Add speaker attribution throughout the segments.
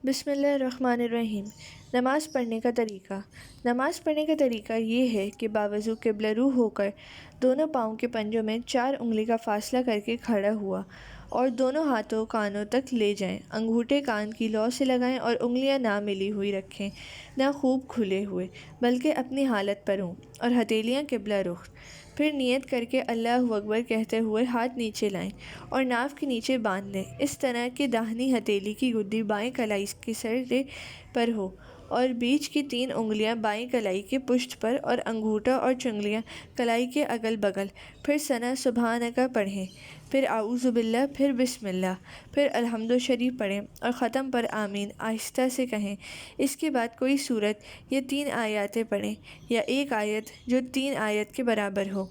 Speaker 1: بسم اللہ الرحمن الرحیم۔ نماز پڑھنے کا طریقہ۔ نماز پڑھنے کا طریقہ یہ ہے کہ باوضو قبلہ رو ہو کر دونوں پاؤں کے پنجوں میں 4 انگلی کا فاصلہ کر کے کھڑا ہوا اور دونوں ہاتھوں کانوں تک لے جائیں۔ انگوٹھے کان کی لو سے لگائیں اور انگلیاں نہ ملی ہوئی رکھیں، نہ خوب کھلے ہوئے، بلکہ اپنی حالت پر ہوں، اور ہتھیلیاں قبلہ رخ۔ پھر نیت کر کے اللہ اکبر کہتے ہوئے ہاتھ نیچے لائیں اور ناف کے نیچے باندھ لیں، اس طرح کہ داہنی ہتھیلی کی گدی بائیں کلائی کے سرے پر ہو اور بیچ کی 3 انگلیاں بائیں کلائی کے پشت پر اور انگوٹھا اور چنگلیاں کلائی کے اگل بگل۔ پھر ثنا سبحانک پڑھیں، پھر اعوذ باللہ، پھر بسم اللہ، پھر الحمد شریف پڑھیں اور ختم پر آمین آہستہ سے کہیں۔ اس کے بعد کوئی سورت یا 3 آیاتیں پڑھیں یا ایک آیت جو 3 آیت کے برابر ہو۔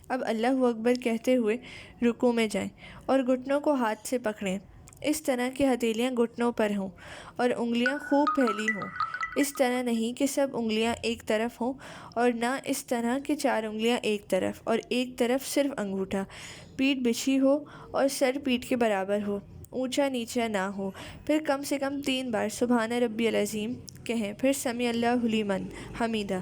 Speaker 1: اب اللہ اکبر کہتے ہوئے رکوع میں جائیں اور گھٹنوں کو ہاتھ سے پکڑیں، اس طرح کہ ہتھیلیاں گھٹنوں پر ہوں اور انگلیاں خوب پھیلی ہوں۔ اس طرح نہیں کہ سب انگلیاں ایک طرف ہوں، اور نہ اس طرح کہ 4 انگلیاں ایک طرف اور ایک طرف صرف انگوٹھا۔ پیٹھ بچھی ہو اور سر پیٹھ کے برابر ہو، اونچا نیچا نہ ہو۔ پھر کم سے کم 3 بار سبحان ربی العظیم کہیں، پھر سمیع اللہ لمن حمیدہ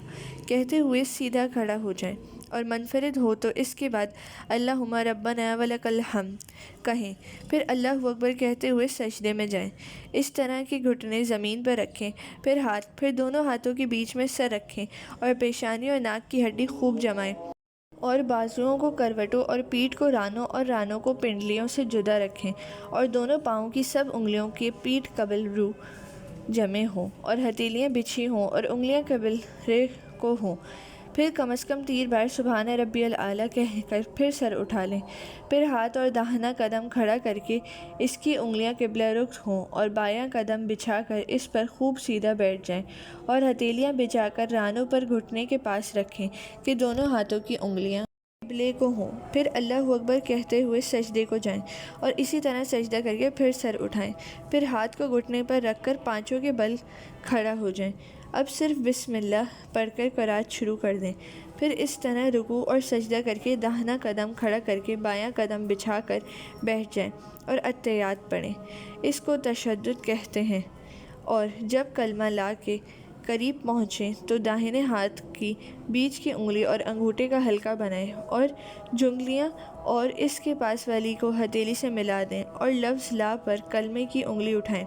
Speaker 1: کہتے ہوئے سیدھا کھڑا ہو جائیں، اور منفرد ہو تو اس کے بعد اللہم ربنا ولک الحمد کہیں، پھر اللہ اکبر کہتے ہوئے سجدے میں جائیں۔ اس طرح کہ گھٹنے زمین پر رکھیں، پھر دونوں ہاتھوں کے بیچ میں سر رکھیں اور پیشانی اور ناک کی ہڈی خوب جمائیں، اور بازوؤں کو کروٹوں اور پیٹھ کو رانوں اور رانوں کو پنڈلیوں سے جدا رکھیں، اور دونوں پاؤں کی سب انگلیوں کے پیٹھ قبل رو جمے ہوں اور ہتھیلیاں بچھی ہوں اور انگلیاں قبل کو ہوں۔ پھر کم از کم 3 بار سبحان ربی الاعلیٰ کہہ کر پھر سر اٹھا لیں۔ پھر ہاتھ اور داہنا قدم کھڑا کر کے اس کی انگلیاں قبلہ رخ ہوں اور بایاں قدم بچھا کر اس پر خوب سیدھا بیٹھ جائیں، اور ہتھیلیاں بچھا کر رانوں پر گھٹنے کے پاس رکھیں کہ دونوں ہاتھوں کی انگلیاں قبلے کو ہوں۔ پھر اللہ اکبر کہتے ہوئے سجدے کو جائیں اور اسی طرح سجدہ کر کے پھر سر اٹھائیں۔ پھر ہاتھ کو گھٹنے پر رکھ کر پانچوں کے بل کھڑا ہو جائیں۔ اب صرف بسم اللہ پڑھ کر قرات شروع کر دیں۔ پھر اس طرح رکوع اور سجدہ کر کے داہنا قدم کھڑا کر کے بایاں قدم بچھا کر بیٹھ جائیں اور اتحیات پڑھیں۔ اس کو تشہد کہتے ہیں۔ اور جب کلمہ لا کے قریب پہنچیں تو داہنے ہاتھ کی بیچ کی انگلی اور انگوٹھے کا حلقہ بنائیں اور جنگلیاں اور اس کے پاس والی کو ہتھیلی سے ملا دیں، اور لفظ لا پر کلمے کی انگلی اٹھائیں،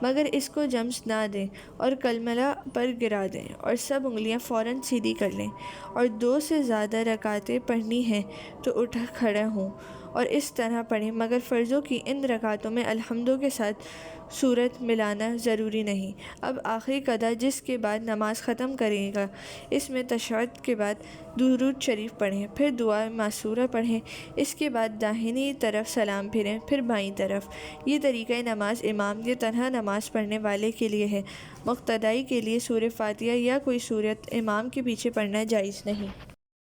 Speaker 1: مگر اس کو جمس نہ دیں، اور کلمہ لا پر گرا دیں، اور سب انگلیاں فوراً سیدھی کر لیں۔ اور 2 سے زیادہ رکعتیں پڑھنی ہیں تو اٹھ کھڑا ہوں اور اس طرح پڑھیں، مگر فرضوں کی ان رکعتوں میں الحمدوں کے ساتھ سورت ملانا ضروری نہیں۔ اب آخری قطعہ جس کے بعد نماز ختم کرے گا، اس میں تشہد کے بعد درود شریف پڑھیں، پھر دعا معثورہ پڑھیں، اس کے بعد داہنی طرف سلام پھیریں، پھر بائیں طرف۔ یہ طریقہ نماز امام یا تنہا نماز پڑھنے والے کے لیے ہے۔ مقتدی کے لیے سورہ فاتحہ یا کوئی سورت امام کے پیچھے پڑھنا جائز نہیں۔